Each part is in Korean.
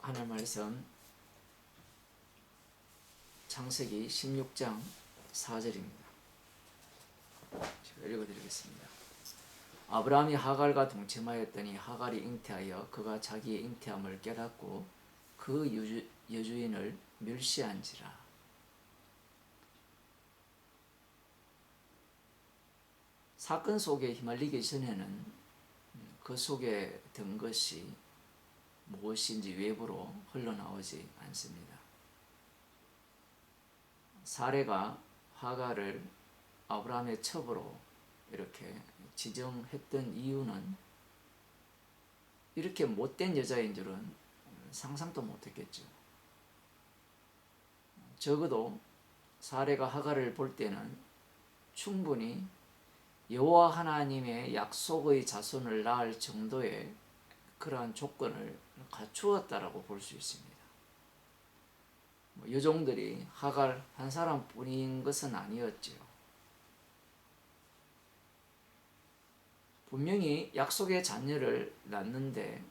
하나님 말씀 창세기 16장 4절입니다. 제가 읽어드리겠습니다. 아브라함이 하갈과 동침하였더니 하갈이 잉태하여 그가 자기의 잉태함을 깨닫고 그 여주인을 멸시한지라. 사건 속에 휘말리기 전에는 그 속에 든 것이 무엇인지 외부로 흘러나오지 않습니다. 사레가 하갈을 아브라함의 첩으로 이렇게 지정했던 이유는 이렇게 못된 여자인 줄은 상상도 못했겠죠. 적어도 사레가 하갈을 볼 때는 충분히 여호와 하나님의 약속의 자손을 낳을 정도의 그러한 조건을 갖추었다라고 볼 수 있습니다. 여종들이 하갈 한 사람뿐인 것은 아니었죠. 분명히 약속의 자녀를 낳는데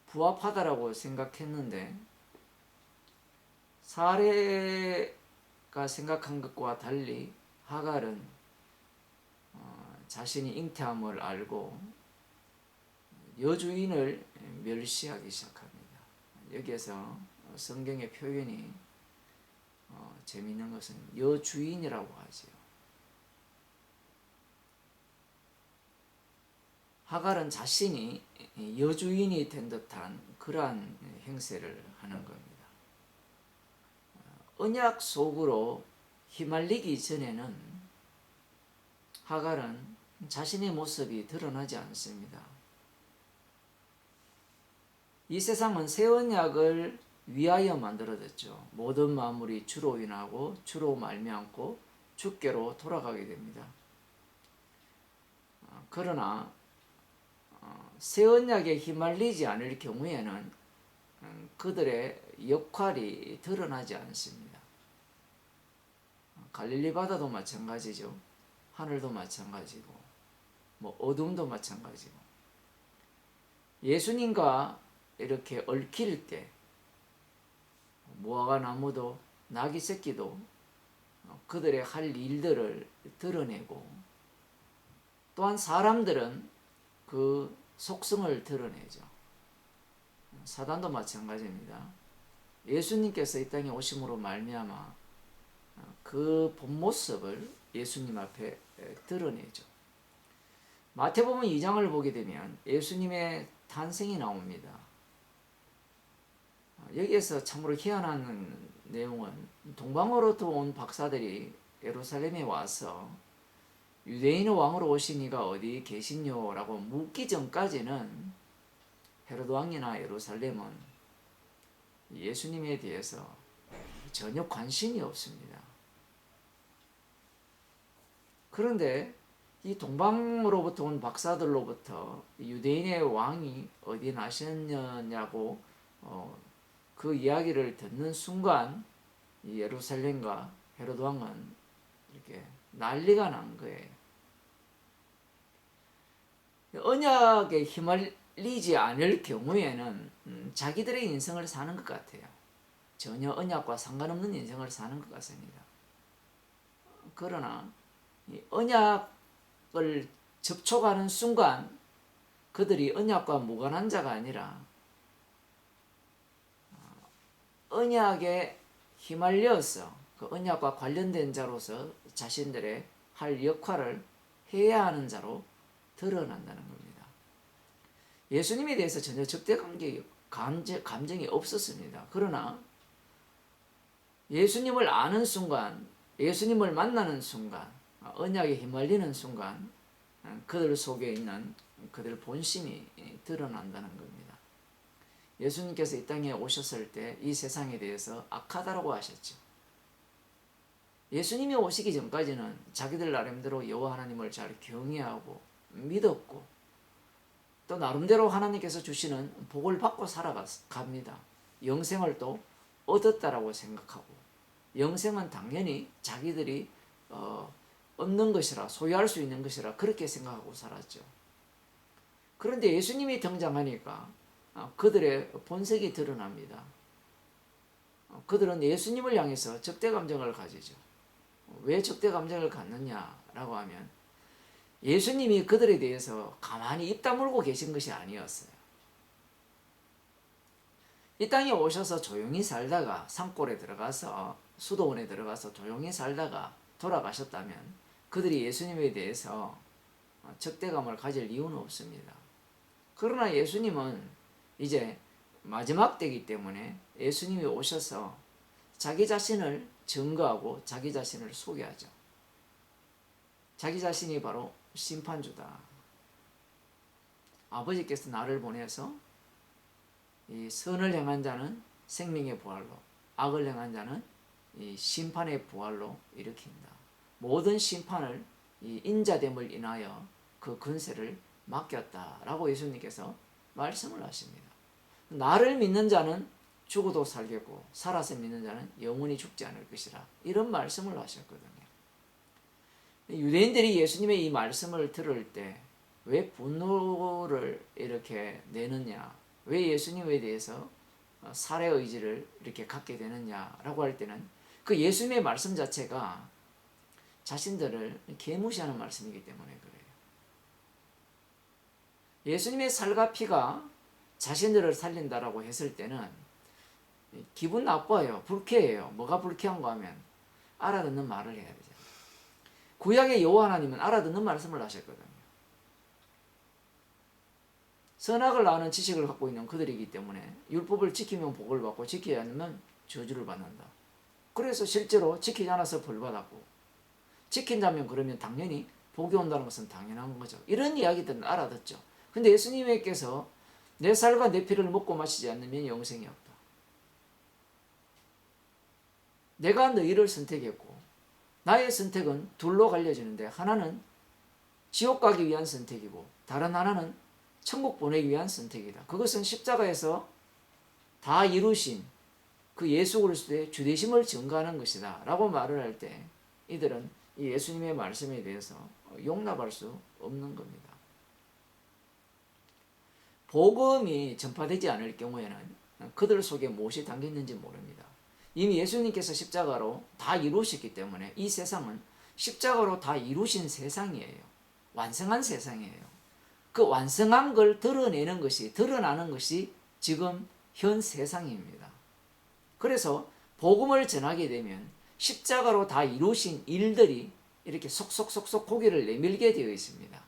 부합하다라고 생각했는데 사레가 생각한 것과 달리 하갈은 자신이 잉태함을 알고 여주인을 멸시하기 시작합니다. 여기에서 성경의 표현이 재미있는 것은 여주인이라고 하죠. 하갈은 자신이 여주인이 된 듯한 그러한 행세를 하는 겁니다. 언약 속으로 휘말리기 전에는 하갈은 자신의 모습이 드러나지 않습니다. 이 세상은 새 언약을 위하여 만들어졌죠. 모든 만물이 주로 인하고 주로 말미암고 주께로 돌아가게 됩니다. 그러나 새 언약에 휘말리지 않을 경우에는 그들의 역할이 드러나지 않습니다. 갈릴리 바다도 마찬가지죠. 하늘도 마찬가지고 어둠도 마찬가지고 예수님과 이렇게 얽힐 때 무화과 나무도 나귀 새끼도 그들의 할 일들을 드러내고 또한 사람들은 그 속성을 드러내죠. 사단도 마찬가지입니다. 예수님께서 이 땅에 오심으로 말미암아 그 본 모습을 예수님 앞에 드러내죠. 마태복음 2장을 보게 되면 예수님의 탄생이 나옵니다. 여기에서 참으로 희한한 내용은 동방으로부터 온 박사들이 예루살렘에 와서 유대인의 왕으로 오신 이가 어디 계시뇨? 라고 묻기 전까지는 헤로드 왕이나 예루살렘은 예수님에 대해서 전혀 관심이 없습니다. 그런데 이 동방으로부터 온 박사들로부터 유대인의 왕이 어디 나셨느냐고 그 이야기를 듣는 순간 이 예루살렘과 헤로드 왕은 이렇게 난리가 난 거예요. 언약에 휘말리지 않을 경우에는 자기들의 인생을 사는 것 같아요. 전혀 언약과 상관없는 인생을 사는 것 같습니다. 그러나 이 언약을 접촉하는 순간 그들이 언약과 무관한 자가 아니라 언약에 휘말려서 그 언약과 관련된 자로서 자신들의 할 역할을 해야 하는 자로 드러난다는 겁니다. 예수님에 대해서 전혀 적대 감정이 없었습니다. 그러나 예수님을 아는 순간, 예수님을 만나는 순간, 언약에 휘말리는 순간 그들 속에 있는 그들 본심이 드러난다는 겁니다. 예수님께서 이 땅에 오셨을 때 이 세상에 대해서 악하다라고 하셨죠. 예수님이 오시기 전까지는 자기들 나름대로 여호와 하나님을 잘 경외하고 믿었고 또 나름대로 하나님께서 주시는 복을 받고 살아갑니다. 영생을 또 얻었다라고 생각하고 영생은 당연히 자기들이 얻는 것이라 소유할 수 있는 것이라 그렇게 생각하고 살았죠. 그런데 예수님이 등장하니까 그들의 본색이 드러납니다. 그들은 예수님을 향해서 적대 감정을 가지죠. 왜 적대 감정을 갖느냐라고 하면 예수님이 그들에 대해서 가만히 입 다물고 계신 것이 아니었어요. 이 땅에 오셔서 조용히 살다가 산골에 들어가서 수도원에 들어가서 조용히 살다가 돌아가셨다면 그들이 예수님에 대해서 적대감을 가질 이유는 없습니다. 그러나 예수님은 이제 마지막 때이기 때문에 예수님이 오셔서 자기 자신을 증거하고 자기 자신을 소개하죠. 자기 자신이 바로 심판주다. 아버지께서 나를 보내서 이 선을 행한 자는 생명의 부활로, 악을 행한 자는 이 심판의 부활로 일으킨다. 모든 심판을 이 인자됨을 인하여 그 권세를 맡겼다라고 예수님께서 말씀을 하십니다. 나를 믿는 자는 죽어도 살겠고 살아서 믿는 자는 영원히 죽지 않을 것이라, 이런 말씀을 하셨거든요. 유대인들이 예수님의 이 말씀을 들을 때 왜 분노를 이렇게 내느냐, 왜 예수님에 대해서 살해 의지를 이렇게 갖게 되느냐라고 할 때는 그 예수님의 말씀 자체가 자신들을 계무시하는 말씀이기 때문에 그래요. 예수님의 살과 피가 자신들을 살린다라고 했을 때는 기분 나빠요. 불쾌해요. 뭐가 불쾌한가 하면 알아듣는 말을 해야 되잖아요. 구약의 여호와 하나님은 알아듣는 말씀을 하셨거든요. 선악을 아는 지식을 갖고 있는 그들이기 때문에 율법을 지키면 복을 받고 지키지 않으면 저주를 받는다. 그래서 실제로 지키지 않아서 벌 받았고, 지킨다면 그러면 당연히 복이 온다는 것은 당연한 거죠. 이런 이야기들은 알아듣죠. 근데 예수님께서 내 살과 내 피를 먹고 마시지 않으면 영생이 없다. 내가 너희를 선택했고 나의 선택은 둘로 갈려지는데 하나는 지옥 가기 위한 선택이고 다른 하나는 천국 보내기 위한 선택이다. 그것은 십자가에서 다 이루신 그 예수 그리스도의 주되심을 증거하는 것이다 라고 말을 할 때 이들은 이 예수님의 말씀에 대해서 용납할 수 없는 겁니다. 복음이 전파되지 않을 경우에는 그들 속에 무엇이 담겼는지 모릅니다. 이미 예수님께서 십자가로 다 이루셨기 때문에 이 세상은 십자가로 다 이루신 세상이에요. 완성한 세상이에요. 그 완성한 걸 드러내는 것이, 드러나는 것이 지금 현 세상입니다. 그래서 복음을 전하게 되면 십자가로 다 이루신 일들이 이렇게 속속속속 고개를 내밀게 되어 있습니다.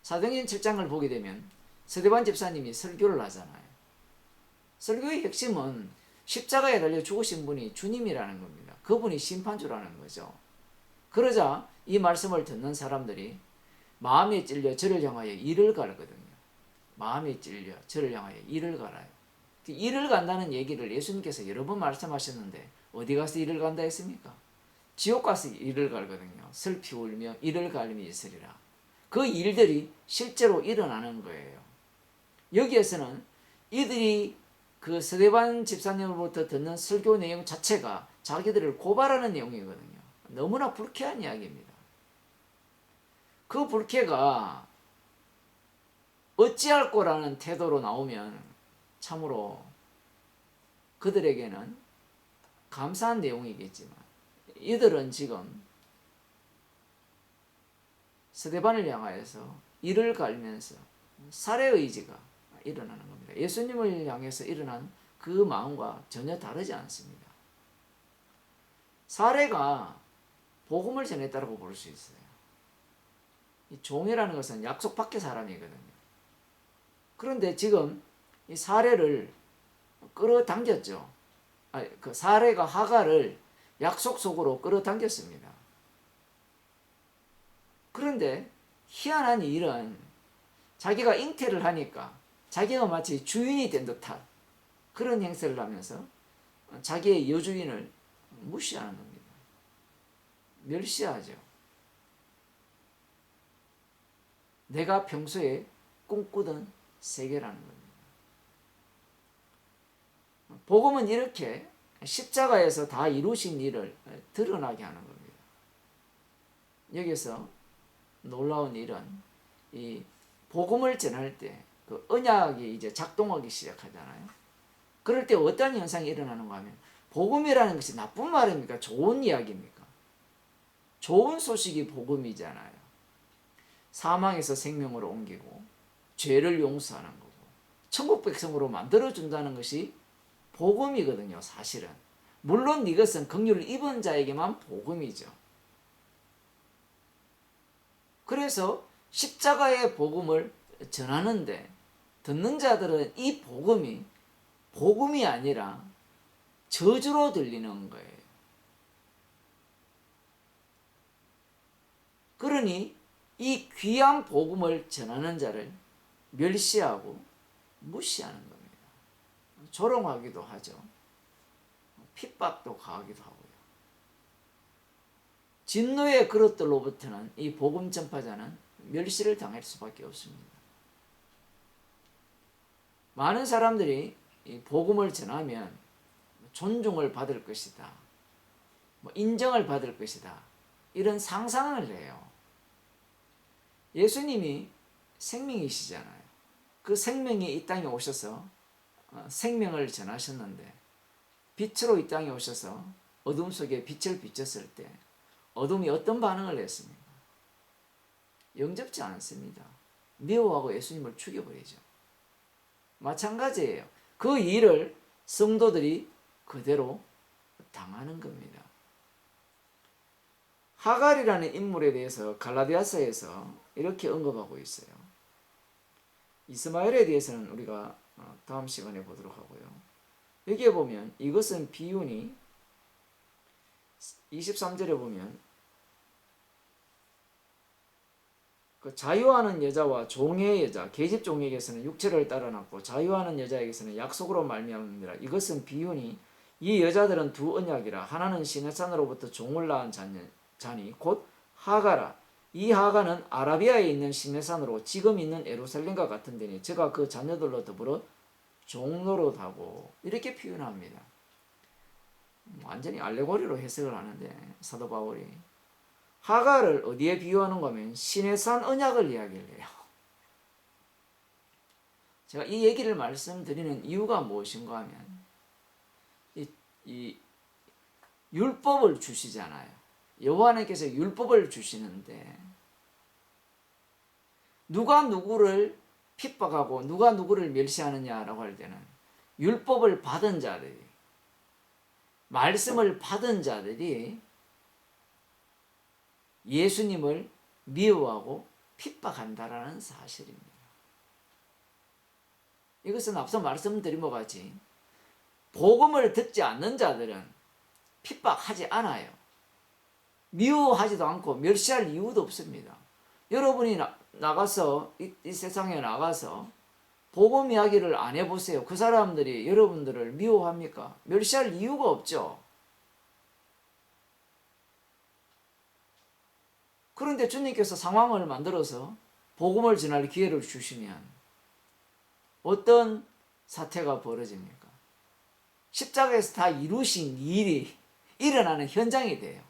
사도행전 7장을 보게 되면 스데반 집사님이 설교를 하잖아요. 설교의 핵심은 십자가에 달려 죽으신 분이 주님이라는 겁니다. 그분이 심판주라는 거죠. 그러자 이 말씀을 듣는 사람들이 마음에 찔려 저를 향하여 이를 가르거든요. 마음에 찔려 저를 향하여 이를 갈아요. 이를 간다는 얘기를 예수님께서 여러 번 말씀하셨는데 어디 가서 이를 간다 했습니까? 지옥 가서 이를 갈거든요. 슬피 울며 이를 갈림이 있으리라. 그 일들이 실제로 일어나는 거예요. 여기에서는 이들이 그 스데반 집사님으로부터 듣는 설교 내용 자체가 자기들을 고발하는 내용이거든요. 너무나 불쾌한 이야기입니다. 그 불쾌가 어찌할 거라는 태도로 나오면 참으로 그들에게는 감사한 내용이겠지만 이들은 지금 스데반을 향하여서 이를 갈면서 살해 의지가 일어나는 겁니다. 예수님을 향해서 일어난 그 마음과 전혀 다르지 않습니다. 살해가 복음을 전했다고 볼 수 있어요. 이 종이라는 것은 약속 밖의 사람이거든요. 그런데 지금 이 살해를 끌어당겼죠. 그 살해가 하가를 약속 속으로 끌어당겼습니다. 그런데 희한한 일은 자기가 잉태를 하니까 자기가 마치 주인이 된 듯한 그런 행세를 하면서 자기의 여주인을 무시하는 겁니다. 멸시하죠. 내가 평소에 꿈꾸던 세계라는 겁니다. 복음은 이렇게 십자가에서 다 이루신 일을 드러나게 하는 겁니다. 여기서 놀라운 일은 이 복음을 전할 때 그 언약이 이제 작동하기 시작하잖아요. 그럴 때 어떤 현상이 일어나는가 하면 복음이라는 것이 나쁜 말입니까? 좋은 이야기입니까? 좋은 소식이 복음이잖아요. 사망에서 생명으로 옮기고 죄를 용서하는 거고 천국 백성으로 만들어준다는 것이 복음이거든요. 사실은. 물론 이것은 긍휼을 입은 자에게만 복음이죠. 그래서 십자가의 복음을 전하는데 듣는 자들은 이 복음이 아니라 저주로 들리는 거예요. 그러니 이 귀한 복음을 전하는 자를 멸시하고 무시하는 겁니다. 조롱하기도 하죠. 핍박도 가하기도 하고요. 진노의 그릇들로부터는 이 복음 전파자는 멸시를 당할 수밖에 없습니다. 많은 사람들이 이 복음을 전하면 존중을 받을 것이다, 인정을 받을 것이다, 이런 상상을 해요. 예수님이 생명이시잖아요. 그 생명이 이 땅에 오셔서 생명을 전하셨는데 빛으로 이 땅에 오셔서 어둠 속에 빛을 비쳤을 때 어둠이 어떤 반응을 했습니까? 영접지 않습니다. 미워하고 예수님을 죽여버리죠. 마찬가지예요. 그 일을 성도들이 그대로 당하는 겁니다. 하갈이라는 인물에 대해서 갈라디아서에서 이렇게 언급하고 있어요. 이스마엘에 대해서는 우리가 다음 시간에 보도록 하고요. 여기에 보면 이것은 비유니 23절에 보면 그 자유하는 여자와 종의 여자, 계집 종에게서는 육체를 따라 낳고 자유하는 여자에게서는 약속으로 말미암느니라. 이것은 비유니 이 여자들은 두 언약이라. 하나는 시내산으로부터 종을 낳은 자니 곧 하가라. 이 하가는 아라비아에 있는 시내산으로 지금 있는 예루살렘과 같은 데니 저가 그 자녀들로 더불어 종노릇하고 이렇게 표현합니다. 완전히 알레고리로 해석을 하는데 사도 바울이 하가를 어디에 비유하는가 하면 시내산 언약을 이야기를 해요. 제가 이 얘기를 말씀드리는 이유가 무엇인가 하면 이 율법을 주시잖아요. 여호와 하나님께서 율법을 주시는데 누가 누구를 핍박하고 누가 누구를 멸시하느냐라고 할 때는 율법을 받은 자들이, 말씀을 받은 자들이 예수님을 미워하고 핍박한다라는 사실입니다. 이것은 앞서 말씀드린 것 같이 복음을 듣지 않는 자들은 핍박하지 않아요. 미워하지도 않고 멸시할 이유도 없습니다. 여러분이 나가서 이 세상에 나가서 복음 이야기를 안 해보세요. 그 사람들이 여러분들을 미워합니까? 멸시할 이유가 없죠. 그런데 주님께서 상황을 만들어서 복음을 전할 기회를 주시면 어떤 사태가 벌어집니까? 십자가에서 다 이루신 일이 일어나는 현장이 돼요.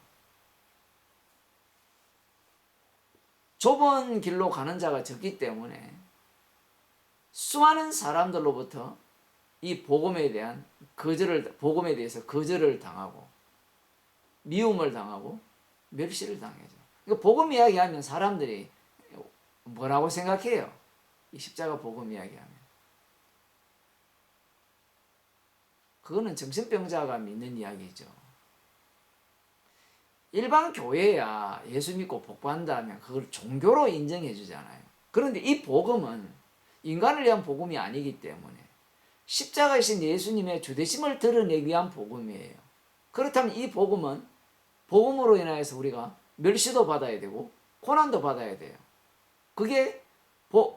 좁은 길로 가는 자가 적기 때문에 수많은 사람들로부터 이 복음에 대해서 거절을 당하고 미움을 당하고 멸시를 당하죠. 그러니까 복음 이야기하면 사람들이 뭐라고 생각해요? 이 십자가 복음 이야기하면. 그거는 정신병자가 믿는 이야기죠. 일반 교회야 예수 믿고 복받는다 하면 그걸 종교로 인정해 주잖아요. 그런데 이 복음은 인간을 위한 복음이 아니기 때문에 십자가이신 예수님의 주되심을 드러내기 위한 복음이에요. 그렇다면 이 복음은 복음으로 인하여서 우리가 멸시도 받아야 되고 고난도 받아야 돼요. 그게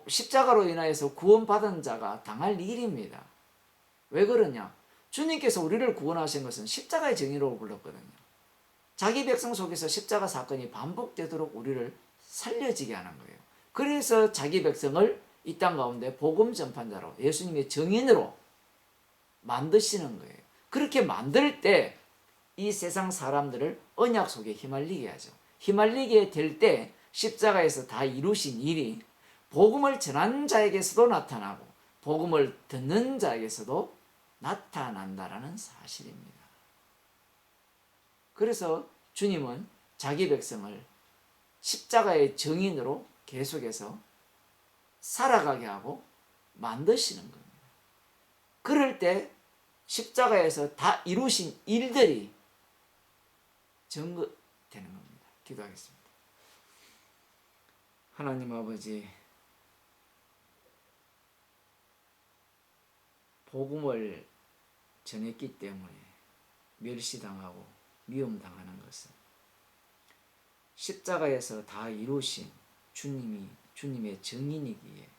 십자가로 인하여서 구원받은 자가 당할 일입니다. 왜 그러냐? 주님께서 우리를 구원하신 것은 십자가의 정의로 불렀거든요. 자기 백성 속에서 십자가 사건이 반복되도록 우리를 살려지게 하는 거예요. 그래서 자기 백성을 이 땅 가운데 복음 전판자로 예수님의 정인으로 만드시는 거예요. 그렇게 만들 때 이 세상 사람들을 언약 속에 휘말리게 하죠. 휘말리게 될 때 십자가에서 다 이루신 일이 복음을 전하는 자에게서도 나타나고 복음을 듣는 자에게서도 나타난다라는 사실입니다. 그래서 주님은 자기 백성을 십자가의 증인으로 계속해서 살아가게 하고 만드시는 겁니다. 그럴 때 십자가에서 다 이루신 일들이 증거되는 겁니다. 기도하겠습니다. 하나님 아버지, 복음을 전했기 때문에 멸시당하고 미움당하는 것은 십자가에서 다 이루신 주님의 증인이기에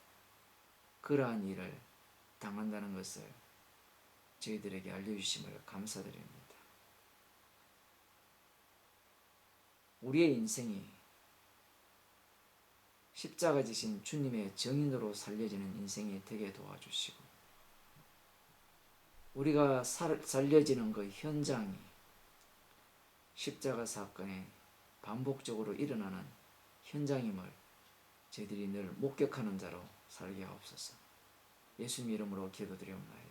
그러한 일을 당한다는 것을 저희들에게 알려주심을 감사드립니다. 우리의 인생이 십자가 지신 주님의 증인으로 살려지는 인생이 되게 도와주시고 우리가 살려지는 그 현장이 십자가 사건에 반복적으로 일어나는 현장임을 저희들이 늘 목격하는 자로 살게 하옵소서. 예수님 이름으로 기도드리옵나이다.